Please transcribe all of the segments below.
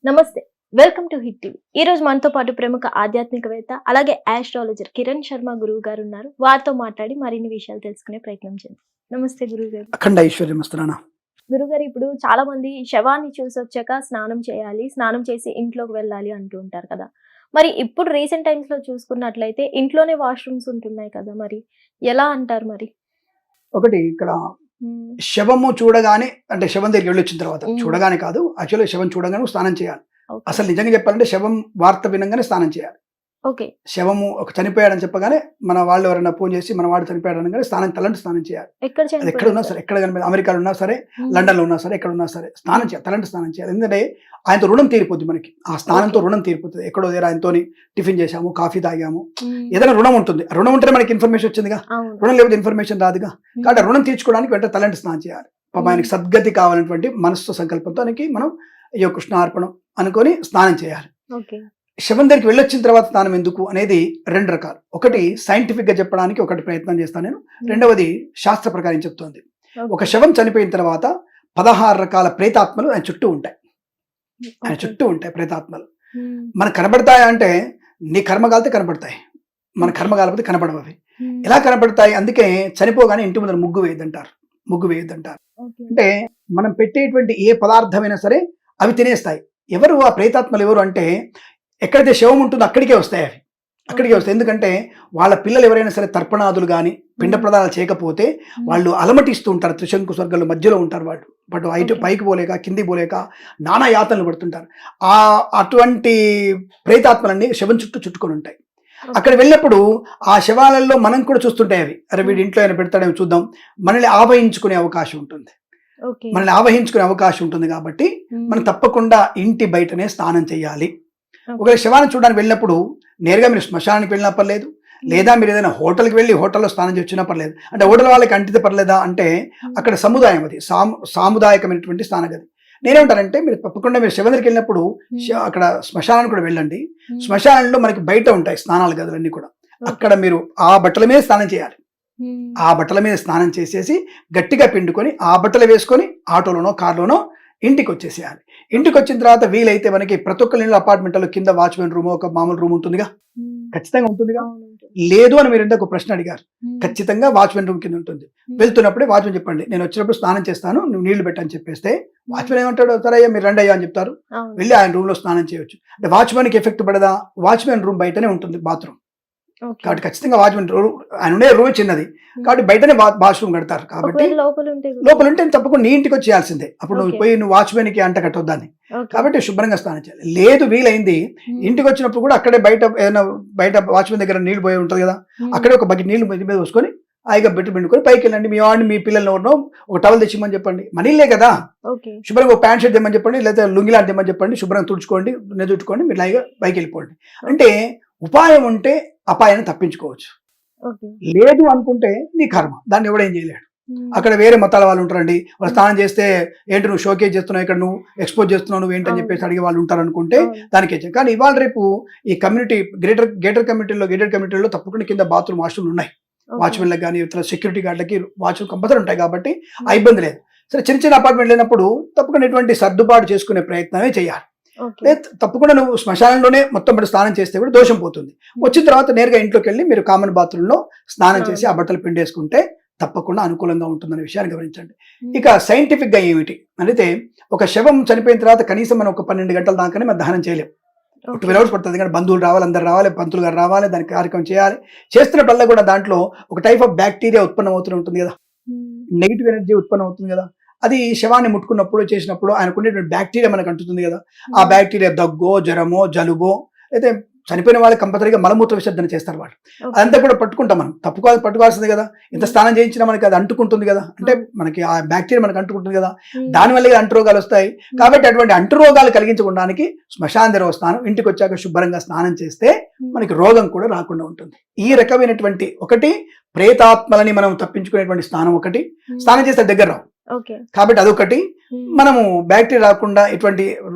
నమస్తే. Welcome to hit TV. ఈ రోజు మనతో పాటు ప్రముఖ ఆధ్యాత్మికవేత్త అలాగే ఆస్ట్రాలజర్ కిరణ్ శర్మ గురువు గారు ఉన్నారు. వారితో మాట్లాడి మరిన్ని విషయాలు తెలుసుకునే ప్రయత్నం చేద్దాం. నమస్తే గురువు గారు. అఖండ ఐశ్వర్యం వస్తున్నానా. గురుగారు, ఇప్పుడు చాలా మంది శవాన్ని చూసి వచ్చాక స్నానం చేయాలి, స్నానం చేసి ఇంట్లోకి వెళ్ళాలి అంటూ ఉంటారు కదా. మరి ఇప్పుడు రీసెంట్ టైమ్స్ లో చూసుకున్నట్లయితే ఇంట్లోనే వాష్రూమ్స్ ఉంటున్నాయి కదా, మరి ఎలా అంటారు మరి? ఒకటి ఇక్కడ శవము చూడగానే, అంటే శవం దగ్గరికి వెళ్ళి వచ్చిన తర్వాత చూడగానే కాదు, యాక్చువల్లీ శవం చూడగానే స్నానం చేయాలి. అసలు నిజంగా చెప్పాలంటే శవం వార్త వినంగానే స్నానం చేయాలి. ఓకే. శవము ఒక చనిపోయాడని చెప్పగానే మన వాళ్ళు ఎవరైనా ఫోన్ చేసి మన వాడు చనిపోయాడు అనగానే తలంటి స్నానం చేయాలి. ఎక్కడ ఉన్నా సరే, ఎక్కడ కనిపి అమెరికాలో ఉన్నా సరే, లండన్లో ఉన్నా సరే, ఎక్కడ ఉన్నా సరే స్నానం చేయాలి, తలంటి స్నానం చేయాలి. ఎందుకంటే ఆయనతో రుణం తీరిపోద్ది, మనకి ఆ స్నానంతో రుణం తీరిపోతుంది. ఎక్కడో దగ్గర ఆయనతో టిఫిన్ చేసాము, కాఫీ తాగాము, ఏదైనా రుణం ఉంటుంది. రుణం ఉంటేనే మనకి ఇన్ఫర్మేషన్ వచ్చిందిగా, రుణం లేకపోతే ఇన్ఫర్మేషన్ రాదుగా. కాబట్టి రుణం తీర్చుకోవడానికి వెంటనే తలంటి స్నానం చేయాలి. పాప ఆయనకి సద్గతి కావాలన్నటువంటి మనస్సు సంకల్పంతో మనం అయ్యో కృష్ణార్పణం అనుకొని స్నానం చేయాలి. శవం దగ్గరికి వెళ్ళొచ్చిన తర్వాత స్నానం ఎందుకు అనేది రెండు రకాలు. ఒకటి సైంటిఫిక్ గా చెప్పడానికి ఒకటి ప్రయత్నం చేస్తాను నేను, రెండవది శాస్త్ర ప్రకారం చెప్తోంది. ఒక శవం చనిపోయిన తర్వాత 16 రకాల ప్రేతాత్మలు ఆయన చుట్టూ ఉంటాయి. ప్రేతాత్మలు మనకు కనబడతాయా అంటే, నీ కర్మ కాలితే కనబడతాయి, మన కర్మ కాలిపోతే కనబడవు. అవి ఎలా కనబడతాయి? అందుకే చనిపోగానే ఇంటి ముందర ముగ్గు వేయద్దంటారు. అంటే మనం పెట్టేటువంటి ఏ పదార్థమైనా సరే అవి తినేస్తాయి. ఎవరు ఆ ప్రేతాత్మలు ఎవరు అంటే, ఎక్కడైతే శవం ఉంటుందో అక్కడికే వస్తాయి. ఎందుకంటే వాళ్ళ పిల్లలు ఎవరైనా సరే తర్పణాదులు కానీ పిండ ప్రదానాలు చేయకపోతే వాళ్ళు అలమటిస్తూ ఉంటారు. త్రిశంకు స్వర్గాల మధ్యలో ఉంటారు వాళ్ళు. బట్ ఇటు పైకి పోలేక కింది పోలేక నానా యాతనలు పడుతుంటారు. అటువంటి ప్రేతాత్మలన్నీ శవం చుట్టూ చుట్టుకొని ఉంటాయి. అక్కడ వెళ్ళినప్పుడు ఆ శవాలలో మనం కూడా చూస్తుంటాయి అవి. అరే వీడి ఇంట్లో అయినా పెడతాడేమో చూద్దాం, మనల్ని ఆవహించుకునే అవకాశం ఉంటుంది. కాబట్టి మనం తప్పకుండా ఇంటి బయటనే స్నానం చేయాలి. ఒకవేళ శవాన్ని చూడడానికి వెళ్ళినప్పుడు నేరుగా మీరు శ్మశానానికి వెళ్ళినా పర్లేదు, లేదా మీరు ఏదైనా హోటల్కి వెళ్ళి హోటల్లో స్నానం చేసి వచ్చినా పర్లేదు. అంటే హోటల్ వాళ్ళకి అంటితే పర్లేదా అంటే, అక్కడ సముదాయం, అది సాముదాయకమైనటువంటి స్నానగది. నేనేమంటానంటే, మీరు తప్పకుండా మీరు శవం దగ్గరికి వెళ్ళినప్పుడు అక్కడ శ్మశానానికి కూడా వెళ్ళండి. శ్మశానంలో మనకి బయట ఉంటాయి స్నానాల గదులన్నీ కూడా. అక్కడ మీరు ఆ బట్టల మీద స్నానం చేయాలి. ఆ బట్టల మీద స్నానం చేసేసి గట్టిగా పిండుకొని ఆ బట్టలు వేసుకొని ఆటోలోనో కార్లోనో ఇంటికి వచ్చేసేయాలి. ఇంటికి వచ్చిన తర్వాత వీలైతే మనకి ప్రతి ఒక్క ఇళ్ళ అపార్ట్మెంట్లో కింద వాచ్మెన్ రూమ్, ఒక మామూలు రూమ్ ఉంటుందిగా, ఖచ్చితంగా ఉంటుందిగా. లేదు అని మీరు ఇందాక ప్రశ్న అడిగారు, ఖచ్చితంగా వాచ్మెన్ రూమ్ కింద ఉంటుంది. వెళ్తున్నప్పుడే వాచ్మెన్ చెప్పండి, నేను వచ్చినప్పుడు స్నానం చేస్తాను, నువ్వు నీళ్లు పెట్టని చెప్పేస్తే వాచ్మెన్ ఏమంటాడు, సరే అయ్యా మీరు రండి అయ్యా అని చెప్తారు. వెళ్ళి ఆయన రూమ్ లో స్నానం చేయొచ్చు. అంటే వాచ్మెన్కి ఎఫెక్ట్ పడదా? వాచ్మెన్ రూమ్ బయటనే ఉంటుంది బాత్రూమ్. కాబట్టి ఖచ్చితంగా వాచ్మెన్ ఆయన ఉండే రూమ్ చిన్నది కాబట్టి బయటనే వాష్రూమ్ కడతారు. కాబట్టి లోపల ఉంటే తప్పకుండా నీ ఇంటికి వచ్చేయాల్సిందే. అప్పుడు నువ్వు పోయి నువ్వు వాచ్మెన్ కి అంట కట్టొద్దాన్ని. కాబట్టి శుభ్రంగా స్నానం చేయాలి. లేదు వీలైంది ఇంటికి వచ్చినప్పుడు కూడా అక్కడే బయట వాచ్మెన్ దగ్గర నీళ్లు పోయి ఉంటుంది కదా, అక్కడే ఒక బకెట్ నీళ్లు మీద పోసుకొని హాయిగా బెట్టు పిండుకొని పైకి వెళ్ళండి. మీ వాడిని మీ పిల్లల్ని ఎవరినో ఒక టవల్ తెచ్చిమని చెప్పండి. మనీలే కదా, శుభ్రంగా ఒక ప్యాంట్ షర్ట్ తెమ్మని చెప్పండి, లేదా లుంగి లాంటి తెమ్మని చెప్పండి. శుభ్రంగా తుడుచుకోండి, నెదుట్టుకోండి, మీరు హాయిగా పైకి వెళ్ళిపోండి. అంటే ఉపాయం ఉంటే అపాయాన్ని తప్పించుకోవచ్చు. లేదు అనుకుంటే నీ కర్మ, దాన్ని ఎవడేం చేయలేడు. అక్కడ వేరే మతాల వాళ్ళు ఉంటారండి, వాళ్ళు స్నానం చేస్తే ఏంటి నువ్వు షోకేజ్ చేస్తున్నావు, ఇక్కడ నువ్వు ఎక్స్పోజ్ చేస్తున్నావు, నువ్వు ఏంటని చెప్పేసి అడిగే వాళ్ళు ఉంటారు అనుకుంటే దానికే. కానీ ఇవాళ రేపు ఈ కమ్యూనిటీ గేటెడ్ కమ్యూనిటీలో తప్పకుండా కింద బాత్రూమ్ వాష్రూమ్లు ఉన్నాయి. వాచ్మెన్లకు కానీ ఇతర సెక్యూరిటీ గార్డులకి వాష్రూమ్ కంపల్సరీ ఉంటాయి కాబట్టి ఆ ఇబ్బంది లేదు. సరే చిన్న అపార్ట్మెంట్ లేనప్పుడు తప్పకుండా ఇటువంటి సర్దుబాటు చేసుకునే ప్రయత్నమే చేయాలి. తప్పకుండా నువ్వు శ్మశానంలోనే మొత్తం స్నానం చేస్తే కూడా దోషం పోతుంది. వచ్చిన తర్వాత నేరుగా ఇంట్లోకి వెళ్ళి మీరు కామన్ బాత్రూంలో స్నానం చేసి ఆ బట్టలు పిండేసుకుంటే తప్పకుండా అనుకూలంగా ఉంటుందనే విషయాన్ని గమనించండి. ఇక సైంటిఫిక్ గా ఏమిటి అంటే, ఒక శవం చనిపోయిన తర్వాత కనీసం మనం ఒక 12 గంటల దాకానే మనం దహనం చేయలేం. 12 hours పడుతుంది. ఎందుకంటే బంధువులు రావాలి, అందరు రావాలి, పంతులు గారు రావాలి, దానికి కార్యక్రమం చేయాలి. చేస్తున్నప్పుడల్లా కూడా దాంట్లో ఒక టైప్ ఆఫ్ బ్యాక్టీరియా ఉత్పన్నం అవుతూ ఉంటుంది కదా, నెగిటివ్ ఎనర్జీ ఉత్పన్నం అవుతుంది కదా. అది శవాన్ని ముట్టుకున్నప్పుడు చేసినప్పుడు ఆయనకు ఉండేటువంటి బ్యాక్టీరియా మనకు అంటుతుంది కదా. ఆ బ్యాక్టీరియా దగ్గో, జ్వరమో, జలుబో, అయితే చనిపోయిన వాళ్ళు కంపల్సరీగా మలమూత్ర విసర్జన చేస్తారు వాళ్ళు. అదంతా కూడా పట్టుకుంటాం మనం, పట్టుకోవాల్సింది కదా. ఎంత స్నానం చేయించినా మనకి అది అంటుకుంటుంది కదా, అంటే మనకి ఆ బ్యాక్టీరియా మనకు అంటుకుంటుంది కదా, దానివల్ల అంటురోగాలు వస్తాయి. కాబట్టి అటువంటి అంటురోగాలు కలిగించడానికి శ్మశాన దగ్గర స్నానం, ఇంటికి వచ్చాక శుభ్రంగా స్నానం చేస్తే మనకి రోగం కూడా రాకుండా ఉంటుంది. ఈ రకమైనటువంటి ఒకటి ప్రేతాత్మలని మనం తప్పించుకునేటువంటి స్నానం ఒకటి, స్నానం చేస్తే దగ్గర రావు కాబట్టి అదొకటి. మనము బ్యాక్టీరియా రాకుండా, ఇటువంటి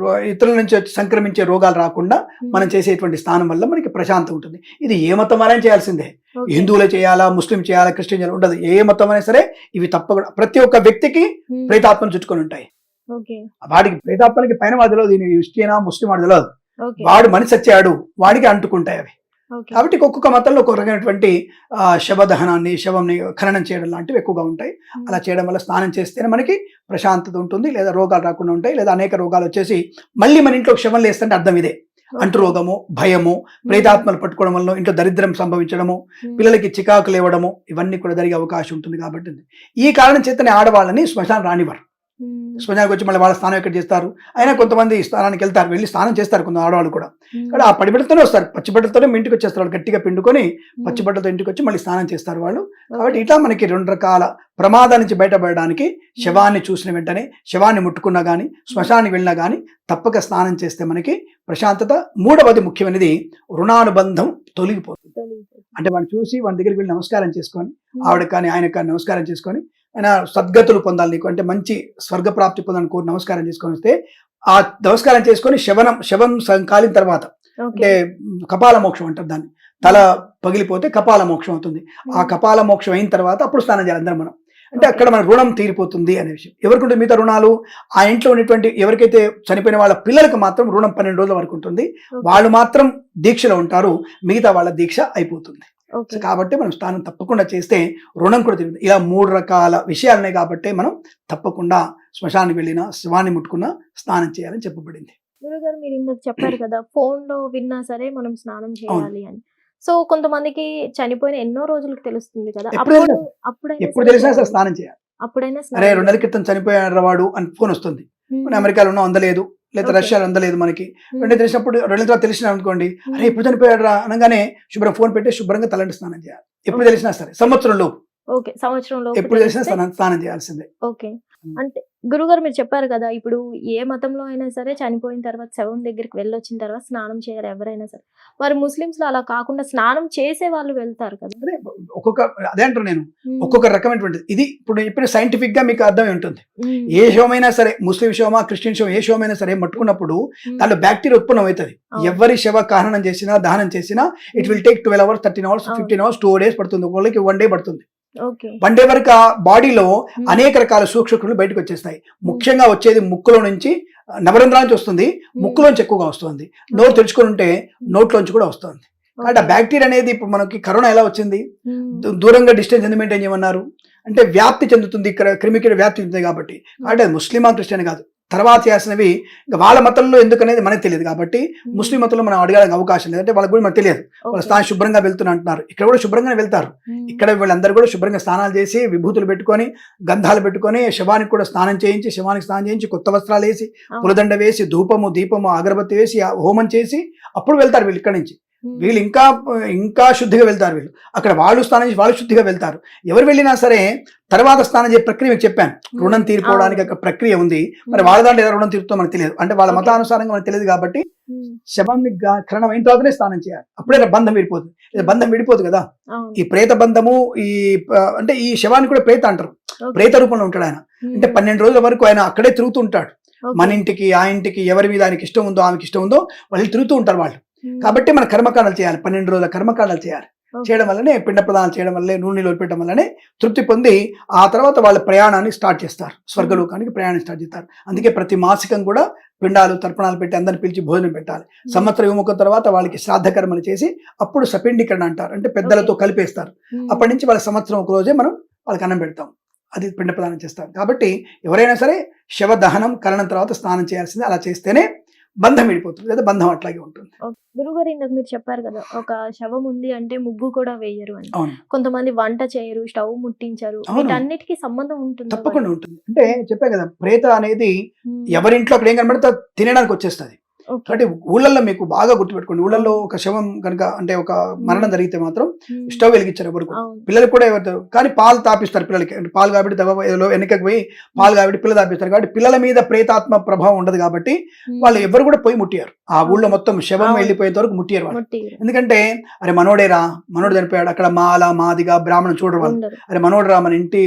ఇతరుల నుంచి సంక్రమించే రోగాలు రాకుండా మనం చేసేటువంటి స్నానం వల్ల మనకి ప్రశాంతం ఉంటుంది. ఇది ఏ మతం అయినా చేయాల్సిందే, హిందువులే చేయాలా, ముస్లిం చేయాలా, క్రిస్టియన్ చేయాలా ఉండదు. ఏ మతం అయినా సరే ఇవి తప్పకుండా ప్రతి ఒక్క వ్యక్తికి ప్రేతాత్మను చుట్టుకొని ఉంటాయి. ఓకే. వాడికి ప్రేతాత్మలకి పైన వాడు తెలియదు, దీని క్రిస్టియనా ముస్లిం వాడు తెలియదు. ఓకే. వాడు మనిషి వచ్చాడు, వాడికి అంటుకుంటాయి అవి. ఓకే. కాబట్టి ఒక్కొక్క మతంలో ఒక్కొక్క రకమైనటువంటి శవదహనాన్ని, శవంని ఖననం చేయడం లాంటివి ఎక్కువగా ఉంటాయి. అలా చేయడం వల్ల స్నానం చేస్తేనే మనకి ప్రశాంతత ఉంటుంది, లేదా రోగాలు రాకుండా ఉంటాయి, లేదా అనేక రోగాలు వచ్చేసి మళ్ళీ మన ఇంట్లో శవం లేస్తుంటే అర్థం ఇదే. అంటు రోగము, భయము, ప్రేతాత్మలు పట్టుకోవడం వల్ల ఇంట్లో దరిద్రం సంభవించడము, పిల్లలకి చికాకులు ఇవ్వడము, ఇవన్నీ కూడా జరిగే అవకాశం ఉంటుంది. కాబట్టి ఈ కారణం చేతనే ఆడవాళ్ళని శ్మశానం రానివ్వరు. శ్మశానానికి వచ్చి మళ్ళీ వాళ్ళ స్నానం ఎక్కడ చేస్తారు, అయినా కొంతమంది స్నానానికి వెళ్తారు, వెళ్ళి స్నానం చేస్తారు కొంత ఆడవాళ్ళు కూడా. ఇక్కడ ఆ పడిబిడ్డతోనే వస్తారు, పచ్చిబిడ్డలతోనే ఇంటికి వచ్చేస్తారు వాళ్ళు, గట్టిగా పిండుకొని పచ్చిబిడ్డలతో ఇంటికి వచ్చి మళ్ళీ స్నానం చేస్తారు వాళ్ళు. కాబట్టి ఇట్లా మనకి 2 రకాల ప్రమాదాల నుంచి బయటపడడానికి శవాన్ని చూసిన వెంటనే, శవాన్ని ముట్టుకున్నా కానీ, శ్మశానికి వెళ్ళినా కానీ తప్పక స్నానం చేస్తే మనకి ప్రశాంతత. 3వది ముఖ్యమైనది, రుణానుబంధం తొలగిపోతుంది. అంటే వాడిని చూసి వాడి దగ్గరికి వెళ్ళి నమస్కారం చేసుకొని, ఆవిడకి కానీ ఆయనకు కానీ నమస్కారం చేసుకొని, ఆయన సద్గతులు పొందాలి నీకు, అంటే మంచి స్వర్గప్రాప్తి పొందాలని కోరి నమస్కారం చేసుకొని వస్తే, ఆ నమస్కారం చేసుకొని శవం కాలిన తర్వాత, అంటే కపాల మోక్షం అంటారు దాన్ని, తల పగిలిపోతే కపాల మోక్షం అవుతుంది. ఆ కపాల మోక్షం అయిన తర్వాత అప్పుడు స్నానం చేయాలి అందరం మనం. అంటే అక్కడ మన రుణం తీరిపోతుంది అనే విషయం. ఎవరికి ఉంటుంది మిగతా రుణాలు? ఆ ఇంట్లో ఉన్నటువంటి ఎవరికైతే చనిపోయిన వాళ్ళ పిల్లలకు మాత్రం రుణం 12 రోజుల వరకు ఉంటుంది. వాళ్ళు మాత్రం దీక్షలో ఉంటారు, మిగతా వాళ్ళ దీక్ష అయిపోతుంది. కాబట్టి మనం స్నానం తప్పకుండా చేస్తే రుణం కూడా తిరుగుతుంది. ఇలా 3 రకాల విషయాలున్నాయి కాబట్టి మనం తప్పకుండా శ్మశానానికి వెళ్ళినా, శవాన్ని ముట్టుకున్నా స్నానం చేయాలని చెప్పబడింది. గురుగారు, మీరు ఇందాక చెప్పారు కదా, ఫోన్ లో విన్నా సరే మనం స్నానం చేయాలి అని. సో కొంతమందికి చనిపోయిన ఎన్నో రోజులకు తెలుస్తుంది కదా, ఎప్పుడు తెలిసినా సరే స్నానం చేయాలి. అప్పుడైనా అరే 2 నెలల క్రితం చనిపోయాడు వాడు అని ఫోన్ వస్తుంది, అమెరికాలో ఉన్నా అందలేదు, లేదా రష్యాలో అందలేదు, మనకి వెంటనే తెలిసినప్పుడు 2 నెలల తర్వాత తెలిసిన అనుకోండి, అరే ఎప్పుడు చనిపోయాడు రా అనగానే శుభ్రం ఫోన్ పెట్టి శుభ్రంగా తలంటి స్నానం చేయాలి. ఎప్పుడు తెలిసినా సరే, సంవత్సరంలో ఎప్పుడు తెలిసినా స్నానం చేయాల్సిందే. ఓకే. అంటే గురుగారు మీరు చెప్పారు కదా, ఇప్పుడు ఏ మతంలో అయినా సరే చనిపోయిన తర్వాత శవం దగ్గరికి వెళ్ళొచ్చిన తర్వాత స్నానం చేయాలి ఎవరైనా సరే. వారు ముస్లిమ్స్ లో అలా కాకుండా స్నానం చేసే వాళ్ళు వెళ్తారు కదా. అదే అంటారు నేను, ఒక్కొక్క రకమైనటువంటి ఇది ఇప్పుడు చెప్పిన సైంటిఫిక్ గా మీకు అర్థమై ఉంటుంది. ఏ శవమైనా సరే, ముస్లిం శవమా, క్రిస్టియన్ శవం, ఏ శవమైనా సరే ముట్టుకున్నప్పుడు దాంట్లో బ్యాక్టీరియా ఉత్పన్నం అవుతుంది. ఎవరి శవ కారణం చేసినా, దహనం చేసినా it will take 12 hours, 13 hours, 15 hours, 2 days పడుతుంది. ఒకళ్ళకి 1 day పడుతుంది. 1 day వరకు ఆ బాడీలో అనేక రకాల సూక్ష్మక్రిములు బయటకు వచ్చేస్తాయి. ముఖ్యంగా వచ్చేది ముక్కులో నుంచి, నవరంధ్రాల నుంచి వస్తుంది, ముక్కులోంచి ఎక్కువగా వస్తుంది. నోరు తెరుచుకొని ఉంటే నోట్లోంచి కూడా వస్తుంది. కాబట్టి ఆ బ్యాక్టీరియా అనేది ఇప్పుడు మనకి కరోనా ఎలా వచ్చింది, దూరంగా డిస్టెన్స్ ఎందుకు మెయింటైన్ చేయమన్నారు అంటే వ్యాప్తి చెందుతుంది, ఇక్కడ క్రిమికీడ వ్యాప్తి చెందుతుంది కాబట్టి. అంటే అది ముస్లిమా క్రిస్టియన్ కాదు, తర్వాత చేసినవి వాళ్ళ మతంలో ఎందుకనేది మనకు తెలియదు. కాబట్టి ముస్లిం మతంలో మనం అడగడానికి అవకాశం లేదు, అంటే వాళ్ళకి కూడా మనకు తెలియదు. వాళ్ళ స్థానం శుభ్రంగా వెళ్తున్నా అంటున్నారు, ఇక్కడ కూడా శుభ్రంగానే వెళ్తారు. ఇక్కడ వీళ్ళందరూ కూడా శుభ్రంగా స్నానాలు చేసి, విభూతులు పెట్టుకొని, గంధాలు పెట్టుకొని, శవానికి కూడా స్నానం చేయించి, శవానికి స్నానం చేయించి, కొత్త వస్త్రాలు వేసి, పులదండ వేసి, ధూపము, దీపము, అగరబత్తి వేసి, హోమం చేసి అప్పుడు వెళ్తారు వీళ్ళు ఇక్కడి నుంచి. వీళ్ళు ఇంకా శుద్ధిగా వెళ్తారు. వీళ్ళు అక్కడ వాళ్ళు స్నానం చేసి వాళ్ళు శుద్ధిగా వెళ్తారు. ఎవరు వెళ్ళినా సరే తర్వాత స్నానం చేసే ప్రక్రియ మీకు చెప్పాను, రుణం తీరిపోవడానికి ఒక ప్రక్రియ ఉంది. మరి వాళ్ళ దాంట్లో ఏదో రుణం తీరుతో మనకు తెలియదు, అంటే వాళ్ళ మతానుసారంగా మనకు తెలియదు. కాబట్టి శవాన్ని ఖననం అయిన తర్వాతనే స్నానం చేయాలి, అప్పుడే బంధం విడిపోతుంది. బంధం విడిపోదు కదా. ఈ ప్రేత బంధము, అంటే ఈ శవాన్ని కూడా ప్రేత అంటారు, ప్రేత రూపంలో ఉంటాడు ఆయన. అంటే 12 రోజుల వరకు ఆయన అక్కడే తిరుగుతూ ఉంటాడు. మన ఇంటికి, ఆ ఇంటికి, ఎవరి మీద ఆయనకి ఇష్టం ఉందో, ఆమెకి ఇష్టం ఉందో వాళ్ళు తిరుగుతూ ఉంటారు వాళ్ళు. కాబట్టి మన కర్మకాండాలు చేయాలి, 12 రోజుల కర్మకాండాలు చేయాలి. చేయడం వల్లనే, పిండ ప్రదానం చేయడం వల్లనే, నూనె పెట్టడం వల్లనే తృప్తి పొంది ఆ తర్వాత వాళ్ళ ప్రయాణాన్ని స్టార్ట్ చేస్తారు, స్వర్గలోకానికి ప్రయాణం స్టార్ట్ చేస్తారు. అందుకే ప్రతి మాసికం కూడా పిండాలు, తర్పణాలు పెట్టి అందరిని పిలిచి భోజనం పెట్టాలి. సంవత్సరం విముఖం తర్వాత వాళ్ళకి శ్రాద్ధ కర్మలు చేసి అప్పుడు సపిండీకరణ అంటారు, అంటే పెద్దలతో కలిపేస్తారు. అప్పటి నుంచి వాళ్ళ సంవత్సరం ఒక రోజే మనం వాళ్ళకి అన్నం పెడతాం, అది పిండ ప్రదానం చేస్తాం. కాబట్టి ఎవరైనా సరే శవ దహనం కరణం తర్వాత స్నానం చేయాల్సిందే. అలా చేస్తేనే బంధం విడిపోతుంది, లేదా బంధం అట్లాగే ఉంటుంది. గురుగారు, ఇందాక మీరు చెప్పారు కదా, ఒక శవం ఉంది అంటే ముగ్గు కూడా వేయరు అని. కొంతమంది వంట చేయరు, స్టవ్ ముట్టించరు, వీటన్నిటికీ సంబంధం ఉంటుంది? తప్పకుండా ఉంటుంది. అంటే చెప్పా కదా, ప్రేత అనేది ఎవరింట్లో అక్కడ ఏం కనబడితే తినడానికి వచ్చేస్తుంది. కాబట్టి ఊళ్ళల్లో మీకు బాగా గుర్తుపెట్టుకోండి, ఊళ్ళల్లో ఒక శవం కనుక, అంటే ఒక మరణం జరిగితే మాత్రం స్టవ్ వెలిగించారు ఎవరు, పిల్లలు కూడా ఎవరు, కానీ పాలు తాపిస్తారు పిల్లలకి. అంటే పాలు కాబట్టి వెనకకి పోయి పాలు కాబట్టి పిల్లలు తాపిస్తారు. కాబట్టి పిల్లల మీద ప్రేతాత్మ ప్రభావం ఉండదు కాబట్టి వాళ్ళు ఎవరు కూడా పోయి ముట్టియారు. ఆ ఊళ్ళో మొత్తం శవం వెళ్ళిపోయేంత వరకు ముట్టియారు వాళ్ళు. ఎందుకంటే అరే మనోడేరా, మనోడు చనిపోయాడు, అక్కడ మాల, మాదిగా, బ్రాహ్మణం చూడరు వాళ్ళు. అరే మనోడు రా, మన ఇంటి,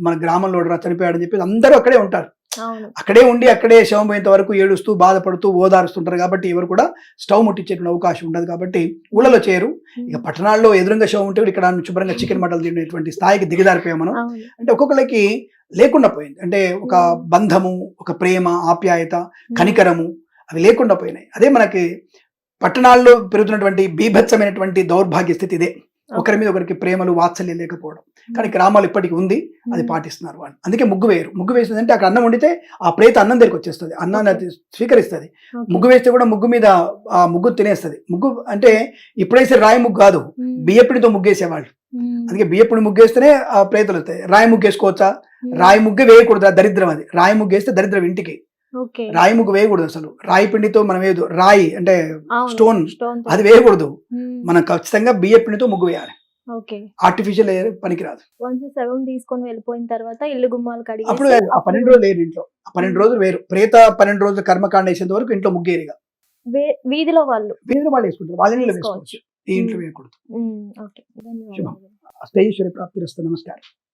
మన గ్రామంలో రా చనిపోయాడు అని చెప్పి అందరూ అక్కడే ఉంటారు. అవును. అక్కడే ఉండి అక్కడే శవం పోయేంత వరకు ఏడుస్తూ బాధపడుతూ ఓదారుస్తుంటారు కాబట్టి ఎవరు కూడా స్టవ్ ముట్టించేటువంటి అవకాశం ఉండదు కాబట్టి ఊళ్ళలో చేయరు. ఇక పట్టణాల్లో ఎదురుగా శవం ఉంటే కూడా ఇక్కడ శుభ్రంగా చికెన్ మటన్ తినేటువంటి స్థాయికి దిగజారిపోయాం మనం. అవును. అంటే ఒక్కొక్కరికి లేకుండా పోయింది. అంటే ఒక బంధము, ఒక ప్రేమ, ఆప్యాయత, కనికరము అవి లేకుండా పోయినాయి. అదే మనకి పట్టణాల్లో పెరుగుతున్నటువంటి బీభత్సమైనటువంటి దౌర్భాగ్య స్థితి ఇదే. ఒకరి మీద ఒకరికి ప్రేమలు, వాత్సల్యం లేకపోవడం. కానీ గ్రామాలు ఇప్పటికి ఉంది, అది పాటిస్తున్నారు వాళ్ళు. అందుకే ముగ్గు వేయరు. ముగ్గు వేసిందంటే అక్కడ అన్నం వండితే ఆ ప్రేత అన్నం దగ్గరికి వచ్చేస్తుంది, అన్నాన్ని అది స్వీకరిస్తుంది. ముగ్గు వేస్తే కూడా ముగ్గు మీద ఆ ముగ్గు తినేస్తుంది. ముగ్గు అంటే ఇప్పుడైతే రాయి ముగ్గు కాదు, బియ్యపిడితో ముగ్గేసేవాళ్ళు. అందుకే బియ్యపిడి ముగ్గేస్తేనే ఆ ప్రేతలు వస్తాయి. రాయి ముగ్గు వేసుకోవచ్చా? రాయి ముగ్గే వేయకూడదు, ఆ దరిద్రం అది. రాయి ముగ్గు వేస్తే దరిద్రం ఇంటికి. రాయి ముగ్గు వేయకూడదు అసలు. రాయి పిండితో మనం వేయదు, రాయి అంటే స్టోన్ అది వేయకూడదు. మనం ఖచ్చితంగా బియ్య పిండితో ముగ్గు వేయాలి. ఆర్టిఫిషియల్ పనికిరాదు. శవం తీసుకొని వెళ్ళిపోయిన తర్వాత ఇల్లు గుమ్మాలు కడిగి అప్పుడు ఆ 12 రోజులు వేరు ఇంట్లో. ఆ 12 రోజులు వేరు. ప్రేత 12 రోజులు కర్మకాండ వేసేంత వరకు ఇంట్లో ముగ్గేరిగా. వీధిలో వాళ్ళు వేసుకుంటారు, వాళ్ళ ఇంట్లో వేసుకోవచ్చు, ఈ ఇంట్లో వేయకూడదు. ఓకే, ధన్యవాదాలు. స్థైశ్వర్య ప్రాప్తిరస్తు. నమస్కారం.